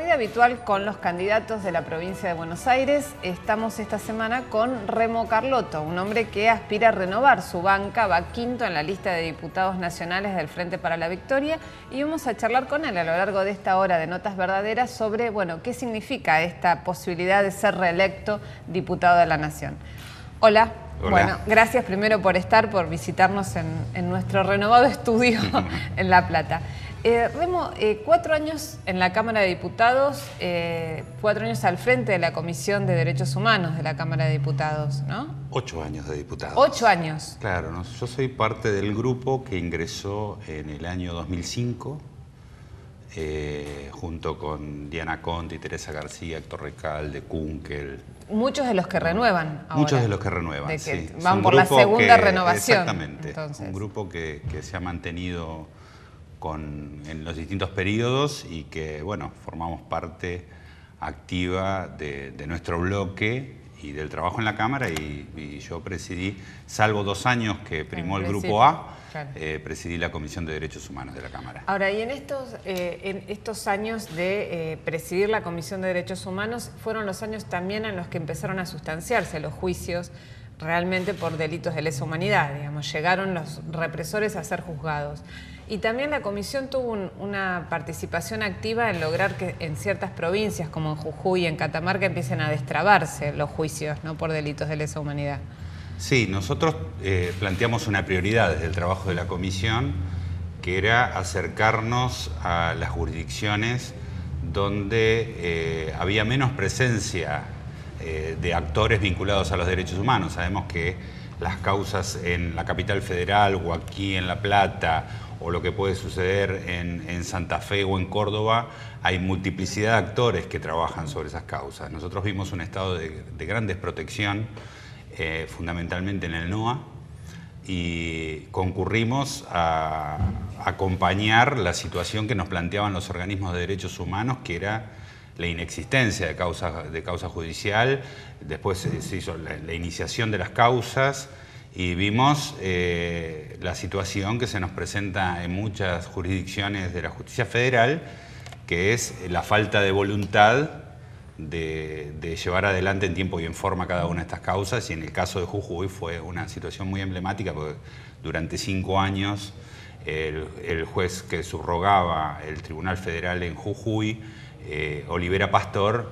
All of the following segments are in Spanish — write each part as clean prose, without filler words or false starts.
recorrido habitual con los candidatos de la provincia de Buenos Aires, estamos esta semana con Remo Carlotto, un hombre que aspira a renovar su banca, va quinto en la lista de diputados nacionales del Frente para la Victoria, y vamos a charlar con él a lo largo de esta hora de Notas Verdaderas sobre, bueno, qué significa esta posibilidad de ser reelecto diputado de la Nación. Hola. Hola. Bueno, gracias primero por visitarnos en nuestro renovado estudio en La Plata. Remo, 4 años en la Cámara de Diputados, 4 años al frente de la Comisión de Derechos Humanos de la Cámara de Diputados, ¿no? 8 años de diputado. 8 años. Claro, ¿no? Yo soy parte del grupo que ingresó en el año 2005, junto con Diana Conti, Teresa García, Héctor Recalde, Kunkel. Muchos de los que renuevan ahora. Muchos de los que renuevan, sí. Es van por la segunda renovación. Exactamente. Entonces, un grupo que se ha mantenido en los distintos periodos y que, bueno, formamos parte activa de nuestro bloque y del trabajo en la Cámara, y yo presidí, salvo 2 años que primó el Grupo A, claro, presidí la Comisión de Derechos Humanos de la Cámara. Ahora, y en estos años de presidir la Comisión de Derechos Humanos, fueron los años también en los que empezaron a sustanciarse los juicios realmente por delitos de lesa humanidad, digamos, llegaron los represores a ser juzgados. Y también la Comisión tuvo una participación activa en lograr que en ciertas provincias, como en Jujuy y en Catamarca, empiecen a destrabarse los juicios, ¿no?, por delitos de lesa humanidad. Sí, nosotros planteamos una prioridad desde el trabajo de la Comisión, que era acercarnos a las jurisdicciones donde había menos presencia de actores vinculados a los derechos humanos. Sabemos que las causas en la capital federal o aquí en La Plata, o lo que puede suceder en Santa Fe o en Córdoba, hay multiplicidad de actores que trabajan sobre esas causas. Nosotros vimos un estado de gran desprotección, fundamentalmente en el NOA, y concurrimos a acompañar la situación que nos planteaban los organismos de derechos humanos, que era la inexistencia de causa judicial. Después se hizo la iniciación de las causas y vimos la situación que se nos presenta en muchas jurisdicciones de la justicia federal, que es la falta de voluntad de llevar adelante en tiempo y en forma cada una de estas causas. Y en el caso de Jujuy fue una situación muy emblemática, porque durante 5 años el juez que subrogaba el Tribunal Federal en Jujuy, Olivera Pastor,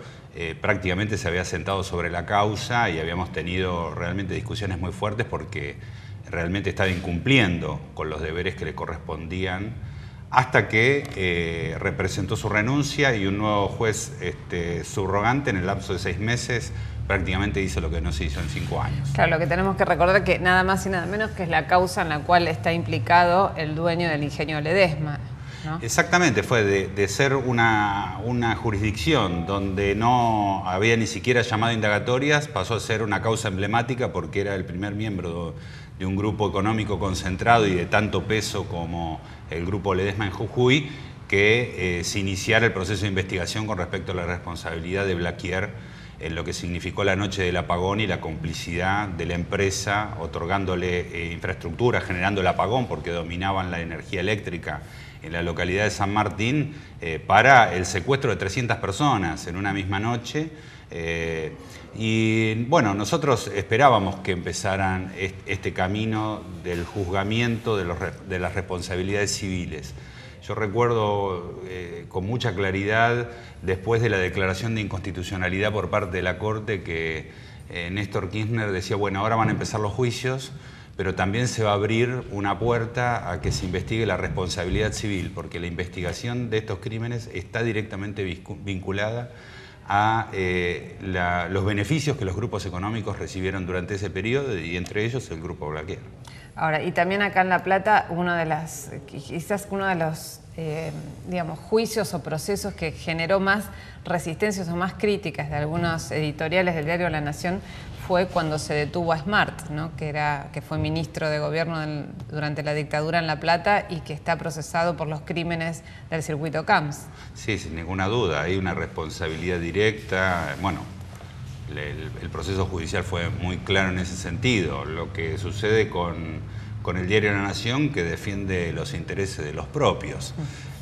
prácticamente se había sentado sobre la causa, y habíamos tenido realmente discusiones muy fuertes porque realmente estaba incumpliendo con los deberes que le correspondían, hasta que representó su renuncia y un nuevo juez subrogante en el lapso de 6 meses prácticamente hizo lo que no se hizo en 5 años. Claro, lo que tenemos que recordar que nada más y nada menos que es la causa en la cual está implicado el dueño del ingenio Ledesma, ¿no? Exactamente, fue de ser una jurisdicción donde no había ni siquiera llamado indagatorias, pasó a ser una causa emblemática porque era el primer miembro de un grupo económico concentrado y de tanto peso como el Grupo Ledesma en Jujuy, que se iniciara el proceso de investigación con respecto a la responsabilidad de Blaquier en lo que significó la noche del apagón y la complicidad de la empresa otorgándole infraestructura, generando el apagón porque dominaban la energía eléctrica en la localidad de San Martín, para el secuestro de 300 personas en una misma noche. Y bueno, nosotros esperábamos que empezaran este camino del juzgamiento de las responsabilidades civiles. Yo recuerdo con mucha claridad, después de la declaración de inconstitucionalidad por parte de la Corte, que Néstor Kirchner decía, bueno, ahora van a empezar los juicios, pero también se va a abrir una puerta a que se investigue la responsabilidad civil, porque la investigación de estos crímenes está directamente vinculada a los beneficios que los grupos económicos recibieron durante ese periodo, y entre ellos el Grupo Blaquier. Ahora, y también acá en La Plata, quizás uno de los digamos, juicios o procesos que generó más resistencias o más críticas de algunos editoriales del diario La Nación fue cuando se detuvo a Smart, ¿no?, que fue ministro de gobierno durante la dictadura en La Plata y que está procesado por los crímenes del circuito Camps. Sí, sin ninguna duda, hay una responsabilidad directa. Bueno, el proceso judicial fue muy claro en ese sentido. Lo que sucede con el diario La Nación, que defiende los intereses de los propios.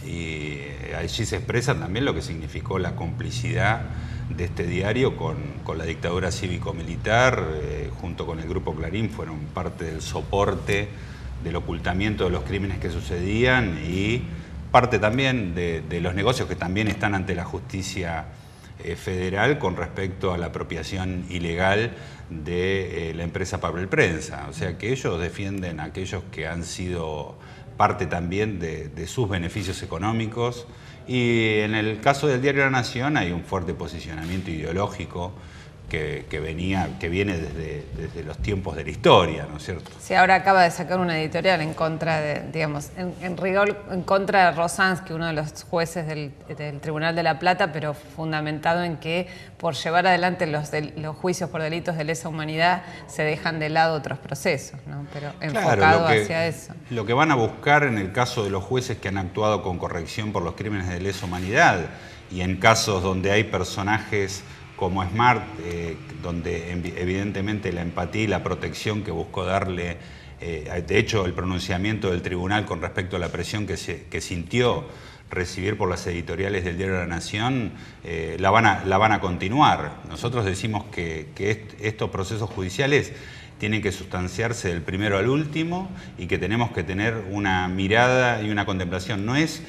Y allí se expresa también lo que significó la complicidad de este diario con la dictadura cívico-militar, junto con el Grupo Clarín, fueron parte del soporte del ocultamiento de los crímenes que sucedían y parte también de los negocios que también están ante la justicia federal con respecto a la apropiación ilegal de la empresa Papel Prensa. O sea que ellos defienden a aquellos que han sido parte también de sus beneficios económicos, y en el caso del diario La Nación hay un fuerte posicionamiento ideológico que viene desde los tiempos de la historia, ¿no es cierto? Sí, ahora acaba de sacar una editorial en contra de, digamos, en rigor, en contra de Rosansky, uno de los jueces del Tribunal de La Plata, pero fundamentado en que por llevar adelante los juicios por delitos de lesa humanidad se dejan de lado otros procesos, ¿no? Pero enfocado hacia eso. Lo que van a buscar en el caso de los jueces que han actuado con corrección por los crímenes de lesa humanidad y en casos donde hay personajes como Smart, donde evidentemente la empatía y la protección que buscó darle, de hecho el pronunciamiento del tribunal con respecto a la presión que sintió recibir por las editoriales del diario La Nación, la van a continuar. Nosotros decimos que estos procesos judiciales tienen que sustanciarse del primero al último y que tenemos que tener una mirada y una contemplación. No es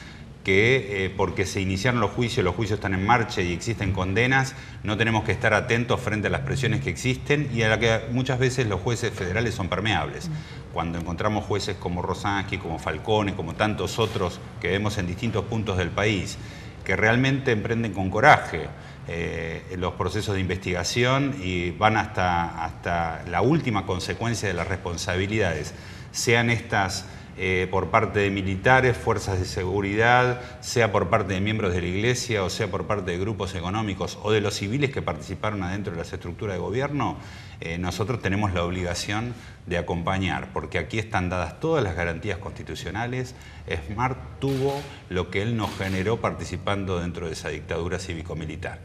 que porque se iniciaron los juicios están en marcha y existen condenas, no tenemos que estar atentos frente a las presiones que existen y a la que muchas veces los jueces federales son permeables. Cuando encontramos jueces como Rosansky, como Falcone, como tantos otros que vemos en distintos puntos del país, que realmente emprenden con coraje los procesos de investigación y van hasta la última consecuencia de las responsabilidades, sean estas por parte de militares, fuerzas de seguridad, sea por parte de miembros de la Iglesia o sea por parte de grupos económicos o de los civiles que participaron adentro de las estructuras de gobierno, nosotros tenemos la obligación de acompañar, porque aquí están dadas todas las garantías constitucionales. Smart tuvo lo que él nos generó participando dentro de esa dictadura cívico-militar.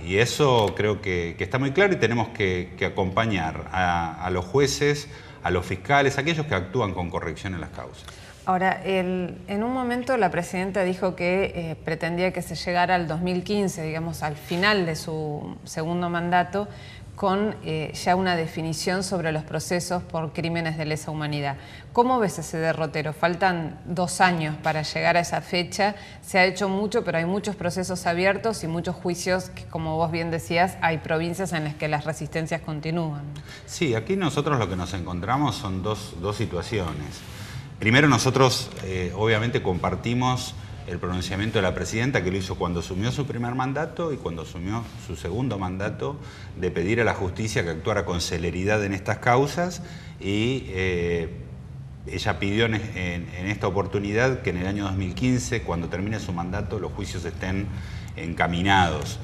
Y eso creo que está muy claro y tenemos que acompañar a los jueces, a los fiscales, a aquellos que actúan con corrección en las causas. Ahora, en un momento la presidenta dijo que pretendía que se llegara al 2015, digamos, al final de su segundo mandato, con ya una definición sobre los procesos por crímenes de lesa humanidad. ¿Cómo ves ese derrotero? Faltan 2 años para llegar a esa fecha. Se ha hecho mucho, pero hay muchos procesos abiertos y muchos juicios que, como vos bien decías, hay provincias en las que las resistencias continúan. Sí, aquí nosotros lo que nos encontramos son dos situaciones. Primero, nosotros obviamente compartimos el pronunciamiento de la presidenta, que lo hizo cuando asumió su primer mandato y cuando asumió su segundo mandato, de pedir a la justicia que actuara con celeridad en estas causas, y ella pidió en esta oportunidad que en el año 2015, cuando termine su mandato, los juicios estén encaminados.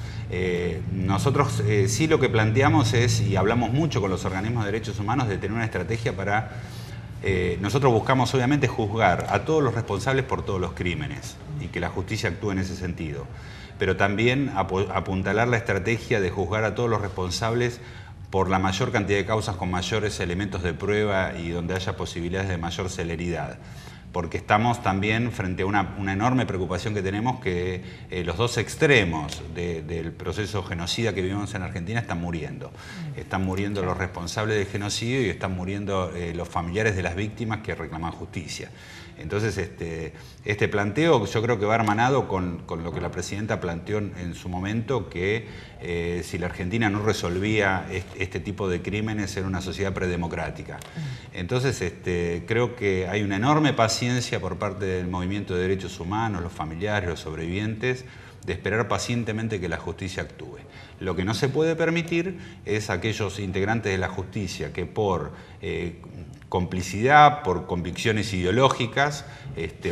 Nosotros sí lo que planteamos es, y hablamos mucho con los organismos de derechos humanos, de tener una estrategia para... nosotros buscamos obviamente juzgar a todos los responsables por todos los crímenes y que la justicia actúe en ese sentido, pero también apuntalar la estrategia de juzgar a todos los responsables por la mayor cantidad de causas con mayores elementos de prueba y donde haya posibilidades de mayor celeridad. Porque estamos también frente a una enorme preocupación que tenemos, que los dos extremos del proceso genocida que vivimos en Argentina están muriendo. Están muriendo los responsables del genocidio y están muriendo los familiares de las víctimas que reclaman justicia. Entonces, este planteo yo creo que va hermanado con lo que la presidenta planteó en su momento, que si la Argentina no resolvía este tipo de crímenes era una sociedad predemocrática. Entonces, creo que hay una enorme paciencia por parte del movimiento de derechos humanos, los familiares, los sobrevivientes, de esperar pacientemente que la justicia actúe. Lo que no se puede permitir es aquellos integrantes de la justicia que por complicidad, por convicciones ideológicas,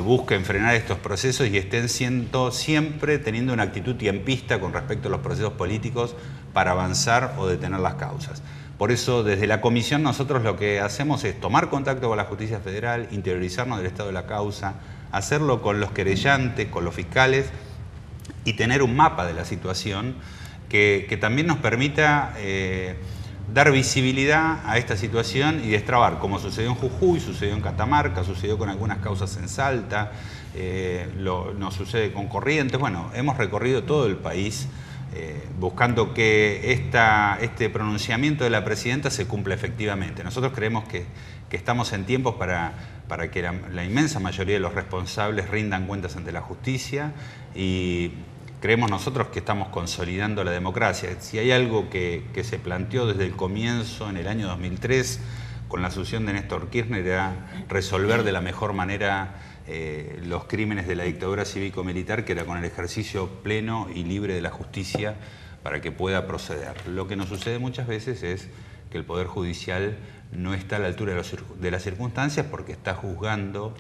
busquen frenar estos procesos y estén siempre teniendo una actitud tiempista con respecto a los procesos políticos para avanzar o detener las causas. Por eso, desde la comisión, nosotros lo que hacemos es tomar contacto con la justicia federal, interiorizarnos del estado de la causa, hacerlo con los querellantes, con los fiscales, y tener un mapa de la situación que también nos permita dar visibilidad a esta situación y destrabar, como sucedió en Jujuy, sucedió en Catamarca, sucedió con algunas causas en Salta, nos sucede con Corrientes. Bueno, hemos recorrido todo el país buscando que este pronunciamiento de la presidenta se cumpla efectivamente. Nosotros creemos que estamos en tiempos para que la inmensa mayoría de los responsables rindan cuentas ante la justicia, y creemos nosotros que estamos consolidando la democracia. Si hay algo que se planteó desde el comienzo, en el año 2003, con la asunción de Néstor Kirchner, era resolver de la mejor manera los crímenes de la dictadura cívico-militar, que era con el ejercicio pleno y libre de la justicia para que pueda proceder. Lo que nos sucede muchas veces es que el Poder Judicial no está a la altura de las circunstancias, porque está juzgando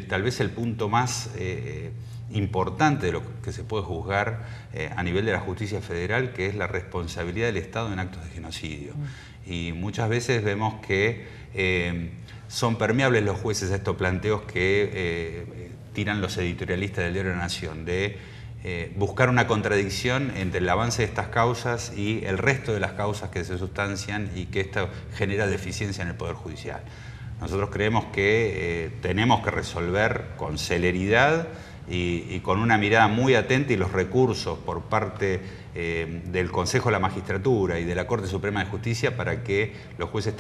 tal vez el punto más importante de lo que se puede juzgar a nivel de la justicia federal, que es la responsabilidad del Estado en actos de genocidio. Y muchas veces vemos que son permeables los jueces a estos planteos que tiran los editorialistas del diario La Nación, de buscar una contradicción entre el avance de estas causas y el resto de las causas que se sustancian, y que esto genera deficiencia en el Poder Judicial. Nosotros creemos que tenemos que resolver con celeridad y con una mirada muy atenta, y los recursos por parte del Consejo de la Magistratura y de la Corte Suprema de Justicia, para que los jueces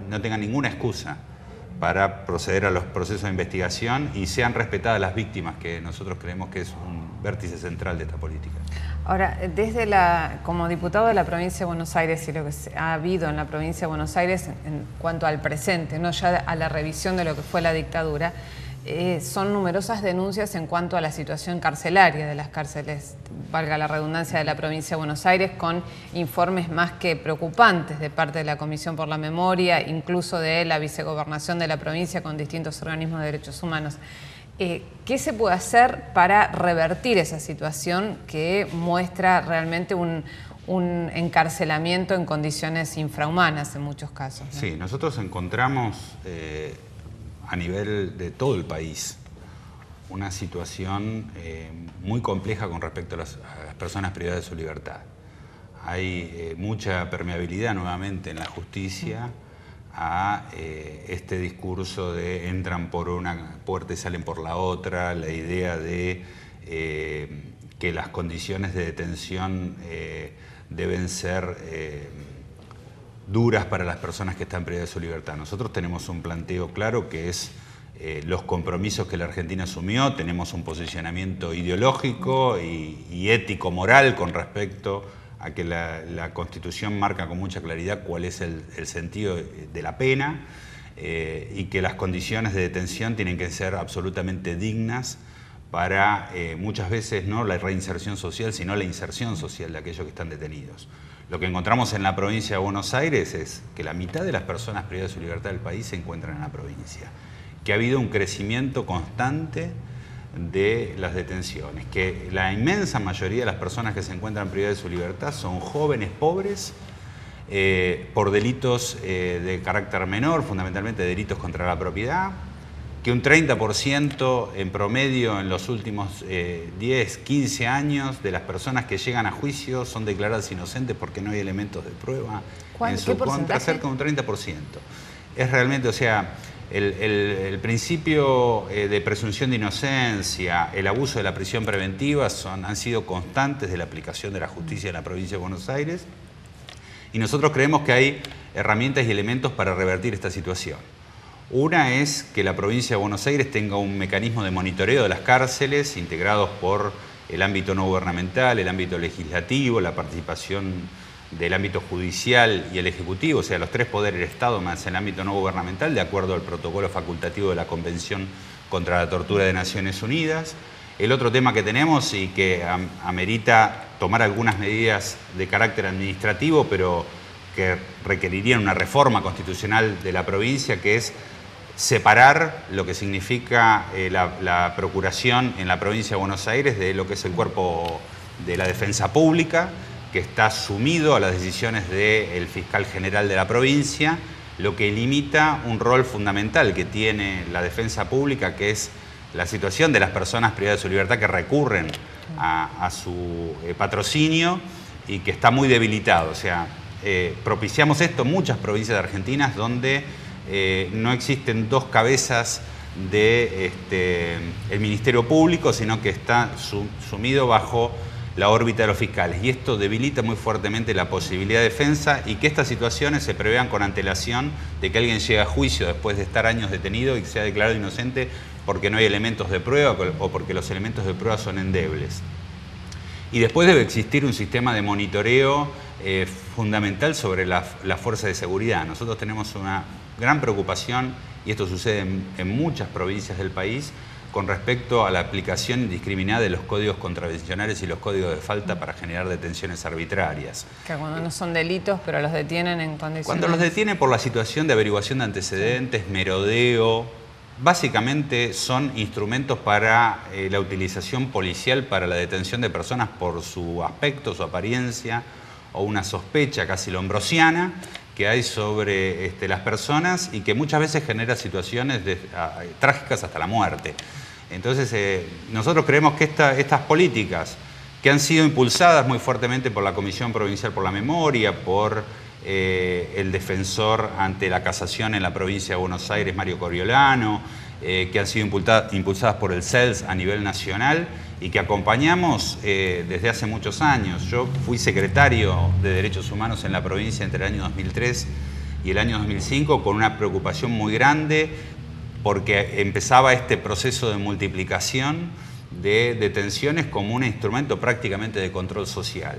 no tengan ninguna excusa para proceder a los procesos de investigación y sean respetadas las víctimas, que nosotros creemos que es un vértice central de esta política. Ahora, como diputado de la provincia de Buenos Aires y lo que ha habido en la provincia de Buenos Aires en cuanto al presente, no ya a la revisión de lo que fue la dictadura, son numerosas denuncias en cuanto a la situación carcelaria de las cárceles, valga la redundancia, de la provincia de Buenos Aires, con informes más que preocupantes de parte de la Comisión por la Memoria, incluso de la vicegobernación de la provincia, con distintos organismos de derechos humanos. ¿Qué se puede hacer para revertir esa situación que muestra realmente un encarcelamiento en condiciones infrahumanas en muchos casos, ¿no? Sí, nosotros encontramos a nivel de todo el país una situación muy compleja con respecto a las personas privadas de su libertad. Hay mucha permeabilidad nuevamente en la justicia a este discurso de entran por una puerta y salen por la otra, la idea de que las condiciones de detención deben ser duras para las personas que están privadas de su libertad. Nosotros tenemos un planteo claro, que es los compromisos que la Argentina asumió. Tenemos un posicionamiento ideológico y ético-moral con respecto a que la Constitución marca con mucha claridad cuál es el sentido de la pena, y que las condiciones de detención tienen que ser absolutamente dignas para muchas veces no la reinserción social, sino la inserción social de aquellos que están detenidos. Lo que encontramos en la provincia de Buenos Aires es que la mitad de las personas privadas de su libertad del país se encuentran en la provincia, que ha habido un crecimiento constante de las detenciones, que la inmensa mayoría de las personas que se encuentran privadas de su libertad son jóvenes pobres por delitos de carácter menor, fundamentalmente delitos contra la propiedad, que un 30% en promedio en los últimos 10, 15 años de las personas que llegan a juicio son declaradas inocentes porque no hay elementos de prueba en su contra, cerca de un 30%. Es realmente, o sea, el principio de presunción de inocencia, el abuso de la prisión preventiva han sido constantes de la aplicación de la justicia en la provincia de Buenos Aires, y nosotros creemos que hay herramientas y elementos para revertir esta situación. Una es que la provincia de Buenos Aires tenga un mecanismo de monitoreo de las cárceles integrados por el ámbito no gubernamental, el ámbito legislativo, la participación del ámbito judicial y el ejecutivo, o sea, los tres poderes del Estado más el ámbito no gubernamental, de acuerdo al protocolo facultativo de la Convención contra la Tortura de Naciones Unidas. El otro tema que tenemos y que amerita tomar algunas medidas de carácter administrativo, pero que requerirían una reforma constitucional de la provincia, que es separar lo que significa la procuración en la provincia de Buenos Aires de lo que es el cuerpo de la defensa pública, que está sumido a las decisiones del fiscal general de la provincia, lo que limita un rol fundamental que tiene la defensa pública, que es la situación de las personas privadas de su libertad que recurren a su patrocinio y que está muy debilitado. O sea, propiciamos esto en muchas provincias de Argentina donde no existen dos cabezas el Ministerio Público, sino que está sumido bajo la órbita de los fiscales. Y esto debilita muy fuertemente la posibilidad de defensa y que estas situaciones se prevean con antelación de que alguien llegue a juicio después de estar años detenido y sea declarado inocente porque no hay elementos de prueba o porque los elementos de prueba son endebles. Y después debe existir un sistema de monitoreo fundamental sobre la fuerza de seguridad. Nosotros tenemos una gran preocupación, y esto sucede en muchas provincias del país, con respecto a la aplicación indiscriminada de los códigos contravencionales y los códigos de falta para generar detenciones arbitrarias. Que cuando no son delitos, pero los detienen en condiciones... Cuando los detienen por la situación de averiguación de antecedentes, merodeo, básicamente son instrumentos para la utilización policial para la detención de personas por su aspecto, su apariencia o una sospecha casi lombrosiana que hay sobre las personas y que muchas veces genera situaciones trágicas hasta la muerte. Entonces, nosotros creemos que estas políticas que han sido impulsadas muy fuertemente por la Comisión Provincial por la Memoria, por el defensor ante la casación en la provincia de Buenos Aires, Mario Coriolano, que han sido impulsadas por el CELS a nivel nacional y que acompañamos desde hace muchos años. Yo fui secretario de Derechos Humanos en la provincia entre el año 2003 y el año 2005 con una preocupación muy grande porque empezaba este proceso de multiplicación de detenciones como un instrumento prácticamente de control social.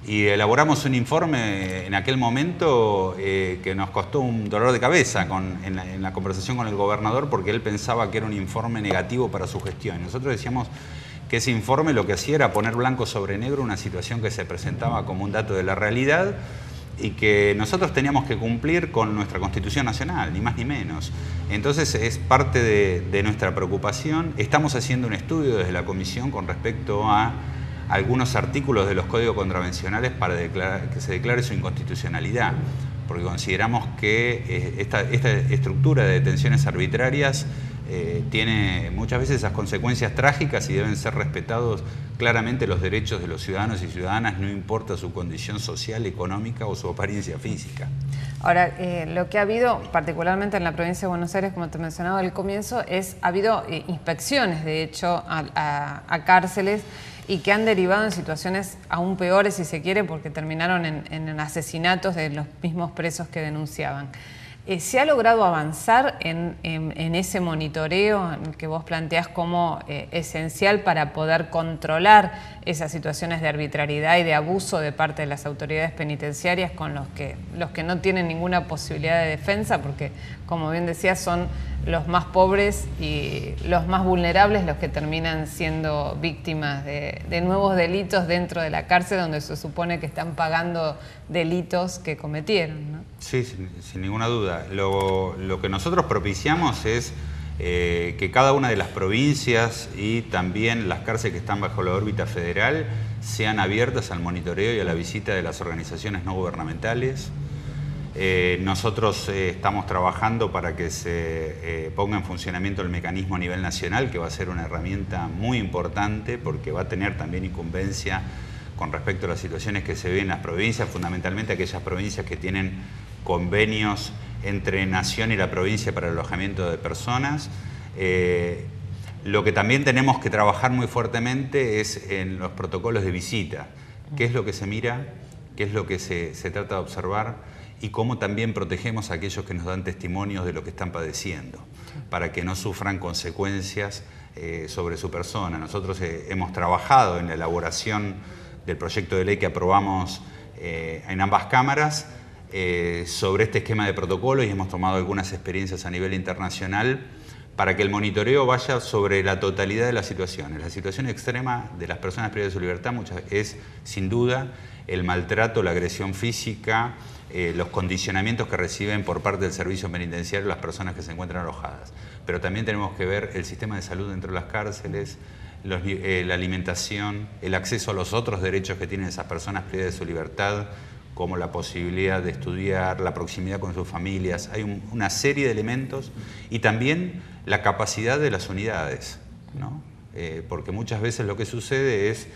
Y elaboramos un informe en aquel momento que nos costó un dolor de cabeza en la conversación con el gobernador porque él pensaba que era un informe negativo para su gestión. Nosotros decíamos que ese informe lo que hacía era poner blanco sobre negro una situación que se presentaba como un dato de la realidad y que nosotros teníamos que cumplir con nuestra Constitución Nacional, ni más ni menos. Entonces es parte de nuestra preocupación. Estamos haciendo un estudio desde la Comisión con respecto a algunos artículos de los códigos contravencionales para que se declare su inconstitucionalidad, porque consideramos que esta estructura de detenciones arbitrarias tiene muchas veces esas consecuencias trágicas y deben ser respetados claramente los derechos de los ciudadanos y ciudadanas, no importa su condición social, económica o su apariencia física. Ahora, lo que ha habido, particularmente en la provincia de Buenos Aires, como te mencionaba al comienzo, ha habido inspecciones, de hecho, a cárceles y que han derivado en situaciones aún peores, si se quiere, porque terminaron en asesinatos de los mismos presos que denunciaban. ¿Se ha logrado avanzar en ese monitoreo que vos planteás como esencial para poder controlar esas situaciones de arbitrariedad y de abuso de parte de las autoridades penitenciarias con los que no tienen ninguna posibilidad de defensa? Porque, como bien decías, son los más pobres y los más vulnerables los que terminan siendo víctimas de nuevos delitos dentro de la cárcel, donde se supone que están pagando delitos que cometieron, ¿no? Sí, sin ninguna duda. Lo que nosotros propiciamos es que cada una de las provincias y también las cárceles que están bajo la órbita federal sean abiertas al monitoreo y a la visita de las organizaciones no gubernamentales. Nosotros estamos trabajando para que se ponga en funcionamiento el mecanismo a nivel nacional, que va a ser una herramienta muy importante porque va a tener también incumbencia con respecto a las situaciones que se ven en las provincias, fundamentalmente aquellas provincias que tienen convenios entre Nación y la provincia para el alojamiento de personas. Lo que también tenemos que trabajar muy fuertemente es en los protocolos de visita. ¿Qué es lo que se mira? ¿Qué es lo que se trata de observar? Y cómo también protegemos a aquellos que nos dan testimonios de lo que están padeciendo, para que no sufran consecuencias sobre su persona. Nosotros hemos trabajado en la elaboración del proyecto de ley que aprobamos en ambas cámaras sobre este esquema de protocolo y hemos tomado algunas experiencias a nivel internacional para que el monitoreo vaya sobre la totalidad de las situaciones. La situación extrema de las personas privadas de su libertad es, sin duda, el maltrato, la agresión física, los condicionamientos que reciben por parte del servicio penitenciario las personas que se encuentran alojadas. Pero también tenemos que ver el sistema de salud dentro de las cárceles, la alimentación, el acceso a los otros derechos que tienen esas personas privadas de su libertad, como la posibilidad de estudiar, la proximidad con sus familias. Hay una serie de elementos y también la capacidad de las unidades, ¿no? Porque muchas veces lo que sucede es,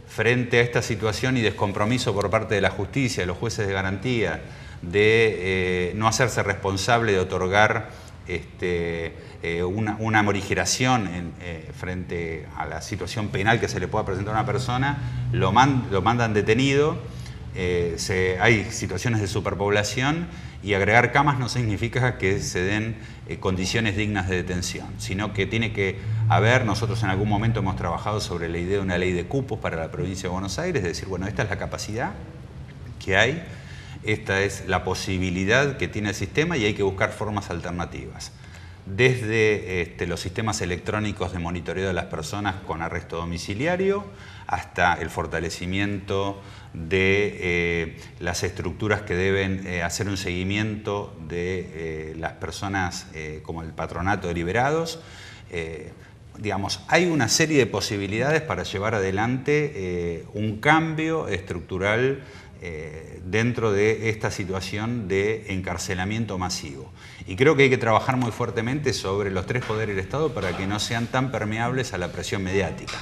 frente a esta situación y descompromiso por parte de la justicia, de los jueces de garantía, de no hacerse responsable de otorgar una morigeración frente a la situación penal que se le pueda presentar a una persona, lo mandan detenido. Hay situaciones de superpoblación y agregar camas no significa que se den condiciones dignas de detención, sino que tiene que haber, nosotros en algún momento hemos trabajado sobre la idea de una ley de cupos para la provincia de Buenos Aires, es decir, bueno, esta es la capacidad que hay, esta es la posibilidad que tiene el sistema y hay que buscar formas alternativas. Desde los sistemas electrónicos de monitoreo de las personas con arresto domiciliario hasta el fortalecimiento de las estructuras que deben hacer un seguimiento de las personas como el patronato de liberados. Digamos, hay una serie de posibilidades para llevar adelante un cambio estructural dentro de esta situación de encarcelamiento masivo. Y creo que hay que trabajar muy fuertemente sobre los tres poderes del Estado para que no sean tan permeables a la presión mediática,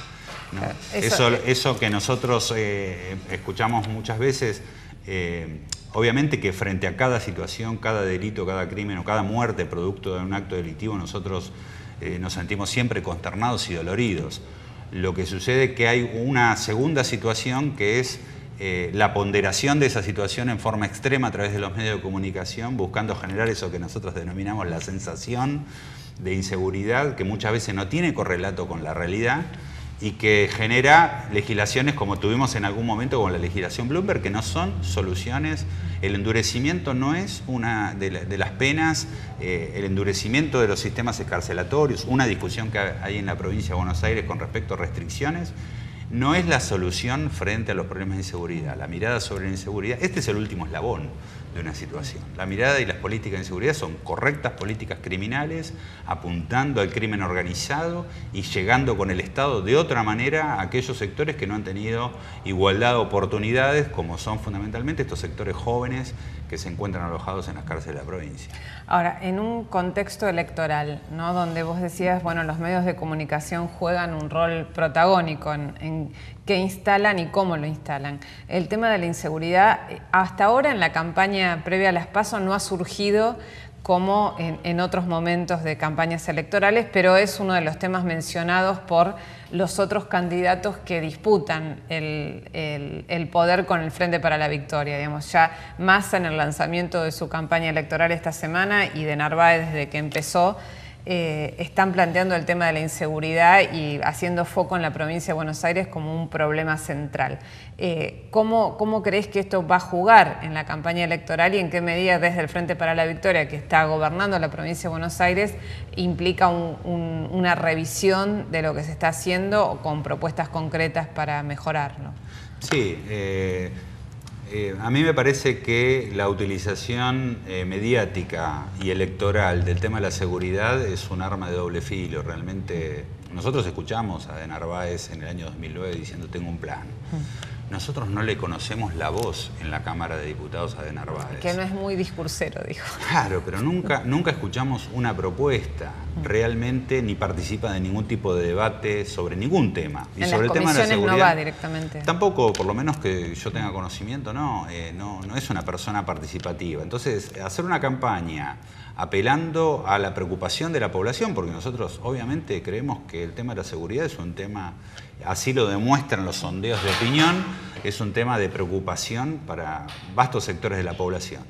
¿no? Eso que nosotros escuchamos muchas veces, obviamente que frente a cada situación, cada delito, cada crimen o cada muerte producto de un acto delictivo, nosotros nos sentimos siempre consternados y doloridos. Lo que sucede es que hay una segunda situación que es la ponderación de esa situación en forma extrema a través de los medios de comunicación, buscando generar eso que nosotros denominamos la sensación de inseguridad, que muchas veces no tiene correlato con la realidad y que genera legislaciones como tuvimos en algún momento con la legislación Bloomberg, que no son soluciones. El endurecimiento no es una de las penas, el endurecimiento de los sistemas escarcelatorios, una discusión que hay en la provincia de Buenos Aires con respecto a restricciones, no es la solución frente a los problemas de inseguridad. La mirada sobre la inseguridad, este es el último eslabón de una situación. La mirada y las políticas de inseguridad son correctas políticas criminales, apuntando al crimen organizado y llegando con el Estado de otra manera a aquellos sectores que no han tenido igualdad de oportunidades, como son fundamentalmente estos sectores jóvenes que se encuentran alojados en las cárceles de la provincia. Ahora, en un contexto electoral, ¿no?, donde vos decías, bueno, los medios de comunicación juegan un rol protagónico en qué instalan y cómo lo instalan. El tema de la inseguridad, hasta ahora en la campaña previa a las PASO no ha surgido como en otros momentos de campañas electorales, pero es uno de los temas mencionados por los otros candidatos que disputan el poder con el Frente para la Victoria. Digamos, ya Massa en el lanzamiento de su campaña electoral esta semana y de Narváez desde que empezó, están planteando el tema de la inseguridad y haciendo foco en la provincia de Buenos Aires como un problema central. ¿Cómo crees que esto va a jugar en la campaña electoral y en qué medida desde el Frente para la Victoria, que está gobernando la provincia de Buenos Aires, implica una revisión de lo que se está haciendo o con propuestas concretas para mejorarlo? Sí, a mí me parece que la utilización mediática y electoral del tema de la seguridad es un arma de doble filo. Realmente nosotros escuchamos a de Narváez en el año 2009 diciendo tengo un plan. Nosotros no le conocemos la voz en la Cámara de Diputados a de Narváez. Que no es muy discursero, dijo. Claro, pero nunca escuchamos una propuesta realmente, ni participa de ningún tipo de debate sobre ningún tema. Y en sobre las el tema de la comisiones seguridad, no va directamente. Tampoco, por lo menos que yo tenga conocimiento, no es una persona participativa. Entonces, hacer una campaña apelando a la preocupación de la población, porque nosotros obviamente creemos que el tema de la seguridad es un tema, así lo demuestran los sondeos de opinión, es un tema de preocupación para vastos sectores de la población.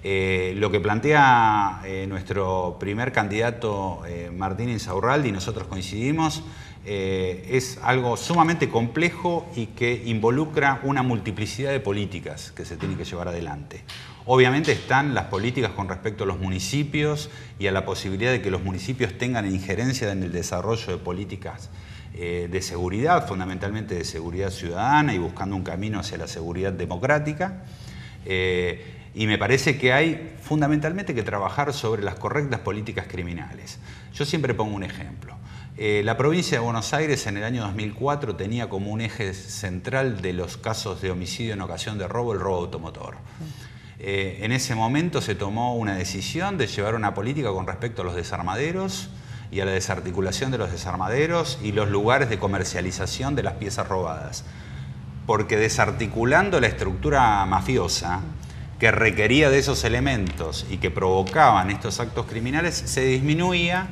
Lo que plantea nuestro primer candidato Martín Insaurralde, y nosotros coincidimos, es algo sumamente complejo y que involucra una multiplicidad de políticas que se tienen que llevar adelante. Obviamente están las políticas con respecto a los municipios y a la posibilidad de que los municipios tengan injerencia en el desarrollo de políticas de seguridad, fundamentalmente de seguridad ciudadana y buscando un camino hacia la seguridad democrática. Y me parece que hay fundamentalmente que trabajar sobre las correctas políticas criminales. Yo siempre pongo un ejemplo. La provincia de Buenos Aires en el año 2004 tenía como un eje central de los casos de homicidio en ocasión de robo el robo automotor. En ese momento se tomó una decisión de llevar una política con respecto a los desarmaderos y a la desarticulación de los desarmaderos y los lugares de comercialización de las piezas robadas. Porque desarticulando la estructura mafiosa, que requería de esos elementos y que provocaban estos actos criminales, se disminuía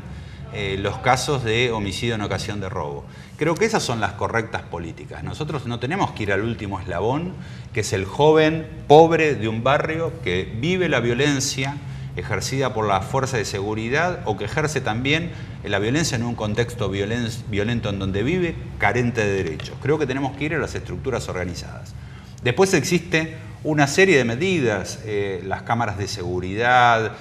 los casos de homicidio en ocasión de robo. Creo que esas son las correctas políticas. Nosotros no tenemos que ir al último eslabón, que es el joven pobre de un barrio que vive la violencia ejercida por la fuerza de seguridad o que ejerce también la violencia en un contexto violento en donde vive, carente de derechos. Creo que tenemos que ir a las estructuras organizadas. Después existe una serie de medidas, las cámaras de seguridad,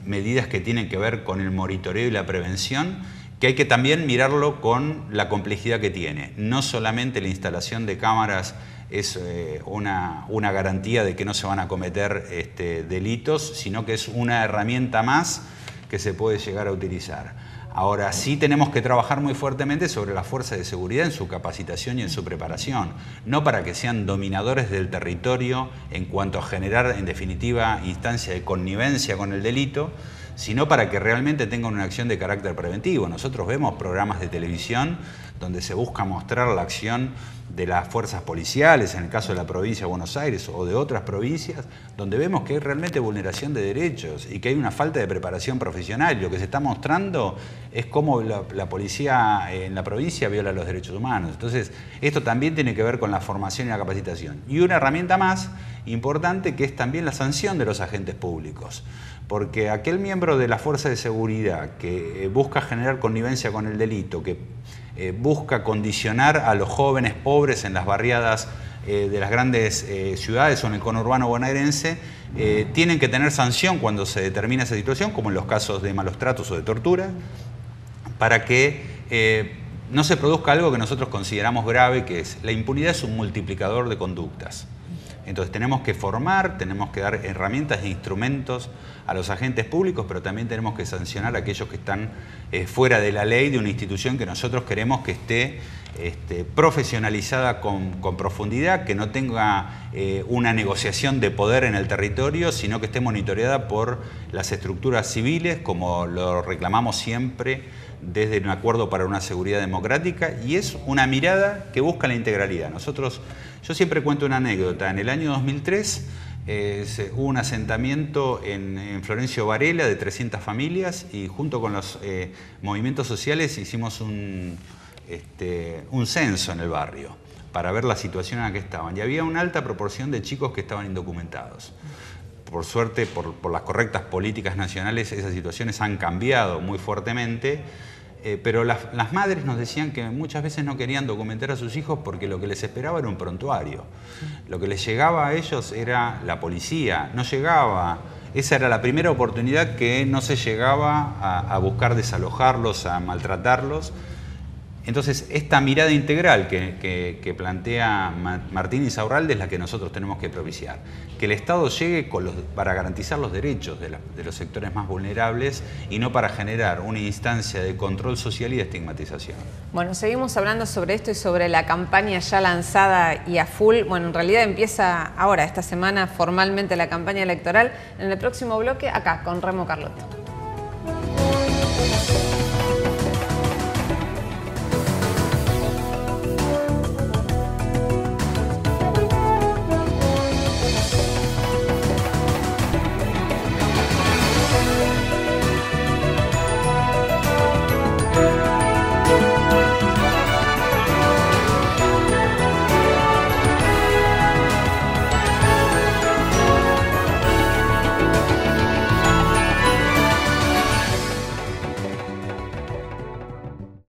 medidas que tienen que ver con el monitoreo y la prevención, que hay que también mirarlo con la complejidad que tiene. No solamente la instalación de cámaras es una garantía de que no se van a cometer delitos, sino que es una herramienta más que se puede llegar a utilizar. Ahora, sí tenemos que trabajar muy fuertemente sobre la fuerza de seguridad en su capacitación y en su preparación, no para que sean dominadores del territorio en cuanto a generar, en definitiva, instancia de connivencia con el delito, sino para que realmente tengan una acción de carácter preventivo. Nosotros vemos programas de televisión donde se busca mostrar la acción de las fuerzas policiales, en el caso de la provincia de Buenos Aires o de otras provincias, donde vemos que hay realmente vulneración de derechos y que hay una falta de preparación profesional. Lo que se está mostrando es cómo la policía en la provincia viola los derechos humanos. Entonces, esto también tiene que ver con la formación y la capacitación. Y una herramienta más importante, que es también la sanción de los agentes públicos. Porque aquel miembro de la fuerza de seguridad que busca generar connivencia con el delito, que busca condicionar a los jóvenes pobres en las barriadas de las grandes ciudades o en el conurbano bonaerense, tienen que tener sanción cuando se determina esa situación, como en los casos de malos tratos o de tortura, para que no se produzca algo que nosotros consideramos grave, que es la impunidad es un multiplicador de conductas. Entonces tenemos que formar, tenemos que dar herramientas e instrumentos a los agentes públicos, pero también tenemos que sancionar a aquellos que están fuera de la ley de una institución que nosotros queremos que esté profesionalizada con profundidad, que no tenga una negociación de poder en el territorio, sino que esté monitoreada por las estructuras civiles, como lo reclamamos siempre desde un acuerdo para una seguridad democrática, y es una mirada que busca la integralidad. Yo siempre cuento una anécdota. En el año 2003 hubo un asentamiento en Florencio Varela de 300 familias y junto con los movimientos sociales hicimos un censo en el barrio para ver la situación en la que estaban. Y había una alta proporción de chicos que estaban indocumentados. Por suerte, por las correctas políticas nacionales, esas situaciones han cambiado muy fuertemente. Pero las madres nos decían que muchas veces no querían documentar a sus hijos porque lo que les esperaba era un prontuario. Lo que les llegaba a ellos era la policía, no llegaba. Esa era la primera oportunidad que no se llegaba a buscar desalojarlos, a maltratarlos. Entonces, esta mirada integral que plantea Martín Insaurralde es la que nosotros tenemos que propiciar. Que el Estado llegue para garantizar los derechos de los sectores más vulnerables y no para generar una instancia de control social y de estigmatización. Bueno, seguimos hablando sobre esto y sobre la campaña ya lanzada y a full. Bueno, en realidad empieza ahora, esta semana, formalmente la campaña electoral. En el próximo bloque, acá, con Remo Carlotto.